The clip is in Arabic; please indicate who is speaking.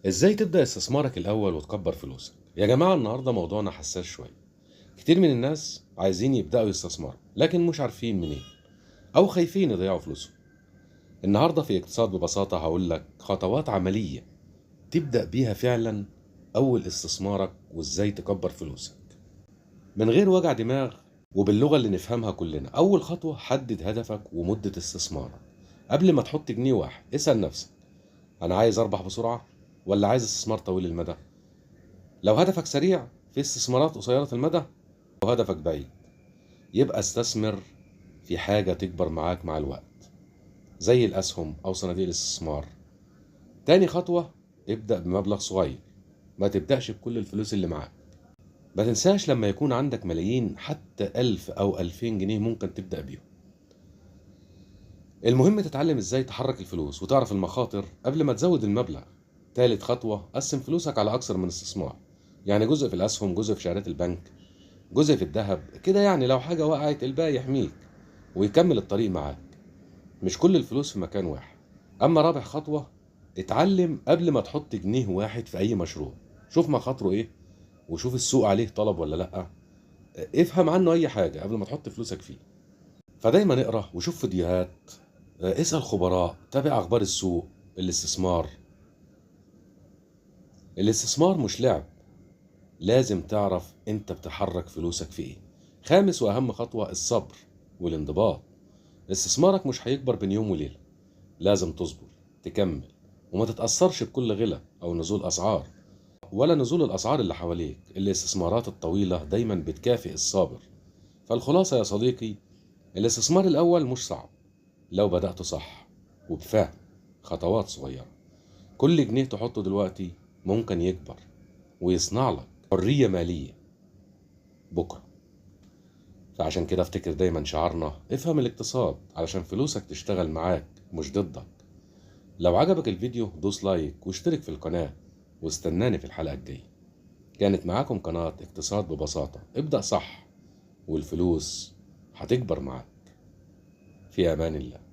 Speaker 1: ازاي تبدأ استثمارك الأول وتكبر فلوسك؟ يا جماعة النهاردة موضوعنا حساس شوية. كتير من الناس عايزين يبدأوا يستثمروا لكن مش عارفين منين أو خايفين يضيعوا فلوسهم. النهاردة في اقتصاد ببساطة هقول لك خطوات عملية تبدأ بيها فعلا أول استثمارك وازاي تكبر فلوسك من غير وجع دماغ وباللغة اللي نفهمها كلنا. أول خطوة حدد هدفك ومدة استثمارك. قبل ما تحط جنيه واحد اسأل نفسك، أنا عايز أربح بسرعة ولا عايز استثمار طويل المدى؟ لو هدفك سريع في استثمارات قصيرة المدى، لو هدفك بعيد يبقى استثمر في حاجة تكبر معاك مع الوقت زي الأسهم أو صناديق الاستثمار. تاني خطوة ابدأ بمبلغ صغير، ما تبدأش بكل الفلوس اللي معاك. ما تنساش لما يكون عندك ملايين حتى 1000 أو 2000 جنيه ممكن تبدأ بيهم. المهم تتعلم ازاي تحرك الفلوس وتعرف المخاطر قبل ما تزود المبلغ. تالت خطوة قسم فلوسك على أكثر من استثمار، يعني جزء في الأسهم، جزء في شهادات البنك، جزء في الذهب كده، يعني لو حاجة وقعت الباقي يحميك ويكمل الطريق معاك. مش كل الفلوس في مكان واحد. أما رابع خطوة، اتعلم قبل ما تحط جنيه واحد في أي مشروع. شوف مخاطره إيه وشوف السوق عليه طلب ولا لأ. افهم عنه أي حاجة قبل ما تحط فلوسك فيه. فدايما اقرأ وشوف فيديوهات، اسأل خبراء، تابع أخبار السوق. الاستثمار الاستثمار مش لعب، لازم تعرف انت بتحرك فلوسك في ايه. خامس واهم خطوة الصبر والانضباط. استثمارك مش هيكبر بين يوم وليلة، لازم تصبر تكمل وما تتأثرش بكل غلا او نزول اسعار ولا نزول الاسعار اللي حواليك. الاستثمارات الطويلة دايما بتكافئ الصابر. فالخلاصة يا صديقي، الاستثمار الاول مش صعب لو بدأت صح وبفهم خطوات صغيرة. كل جنيه تحطه دلوقتي ممكن يكبر ويصنع لك حرية مالية بكرة. فعشان كده افتكر دايما شعارنا افهم الاقتصاد علشان فلوسك تشتغل معاك مش ضدك. لو عجبك الفيديو دوس لايك واشترك في القناة واستناني في الحلقة الجاية. كانت معاكم قناة اقتصاد ببساطة. ابدأ صح والفلوس هتكبر معاك. في أمان الله.